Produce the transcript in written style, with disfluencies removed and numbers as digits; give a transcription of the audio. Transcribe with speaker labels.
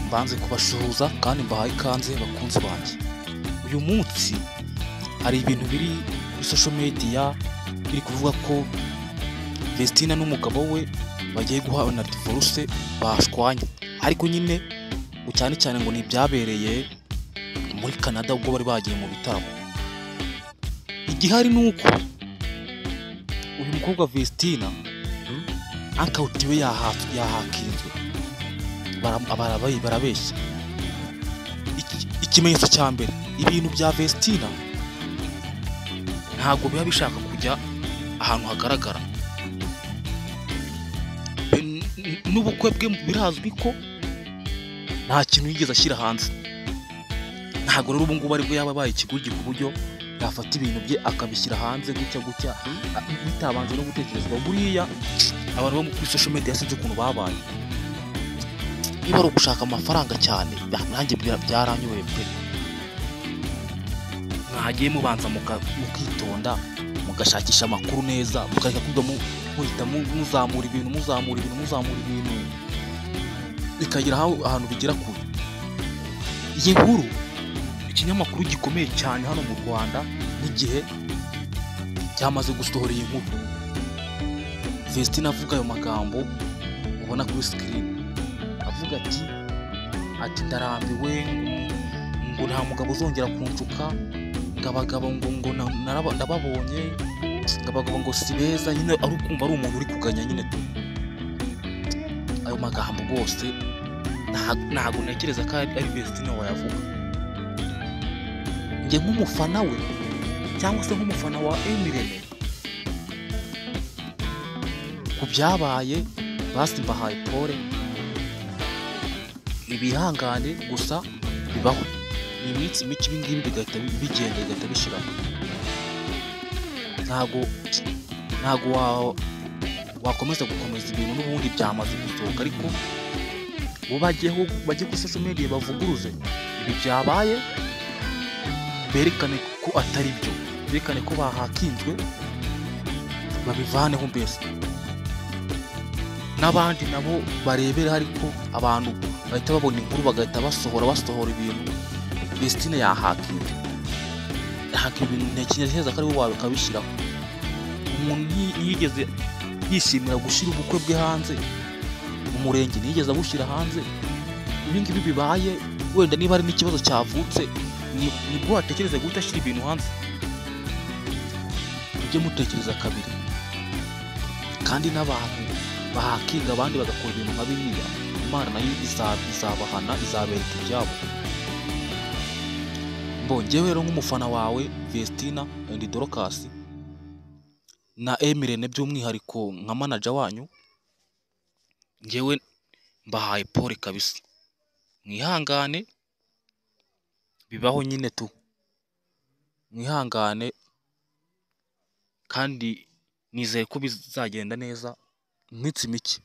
Speaker 1: mbanze kubashuhuza kandi mbahaye ikaze bakunzi banjye. Uyu munsi hari ibintu biri kuri social media biri kuvuga ko Vestina n'umugabo we bagiye guhana divorce bashwanye, ariko nyine cyane cyane ngo ni byabereye muri Canada ubwo bari bagiye mu bitaramo. Igihari nuko uyu mukobwa Vestina account we yahakinzwe, barabeshya. Ikimenyetso cya mbere, ibintu bya Vestina ntabwo biba bishaka kujya ahantu hagaragara. N'ubukwe bwe birazwi ko nta kintu yigeze ashyira hanze. Ntabwo rero ubu ngubu aribwo yaba abaye ikigugi ku buryo yafata ibintu bye akabishyira hanze gutya bitabanje no gutekerezwa. Buriya abantu bo kuri social media sinzi ukuntu babaye, niba ari ugushaka amafaranga cyane nanjye byaranyoye pe. Mwagiye mubanza mukitonda mugashakisha amakuru neza, mukareka kujya muhita muzamura ibintu bikagira ahantu bigera kure. Iyi nkuru ikinyamakuru gikomeye cyane hano mu Rwanda n'igihe cyamaze gusohora iyi nkuru. Vestina avuga ayo magambo ubona kuri screen, avuga ati ndarambiwe, ngo nta mugabo uzongera kunshuka, ngabagabo ngo ndababonye, ngabagabo ngo si beza. Nyine ari ukumva ari umuntu uri kuganya nyine tu. Ayo magambo rwose ntabwo ntekereza ko ari Vestina wayavuga. Njye nk'umufana we cyangwa se nk'umufana wa Emirene ku byabaye, basi mbahaye pole, ibihangane gusa bibaho. Ni iminsi mike ibingibi bigahita bigenda bishiraho. Ntabwo wakomeza ibintu n'ubundi byamaze gusohoka, ariko bo bajye kuri social media bavuguruze ibi byabaye, berekane ko atari byo, berekane ko bahakinzwe, babivaneho mbese. N'abandi nabo barebera, ariko abantu bahita babona inkuru bagahita basohora ibintu Vestina yahakinzwe. Ibintu ntekereza ko ari wowe wakabishyiraho. Umuntu ntiyigeze yishimira gushyira ubukwe bwe hanze, umurenge ntiyigeze abushyira hanze. Ibi ngibi bibaye, wenda niba hari n'ikibazo cyavutse nibwo watekereza guhita ashyira ibintu hanze. Mujye mutekereza kabiri. Kandi n'abantu bahakinga abandi bagakora ibintu nka biriya, Imana nayo izabahana, izabereka ibyabo. Njyewe rero nk'umufana wawe Vestina and Dorcas na Emirene by'umwihariko nka manager wanyu, njyewe mbahaye pole kabisa. Mwihangane, bibaho nyine tu. Mwihangane kandi nizeye ko bizagenda neza iminsi mike.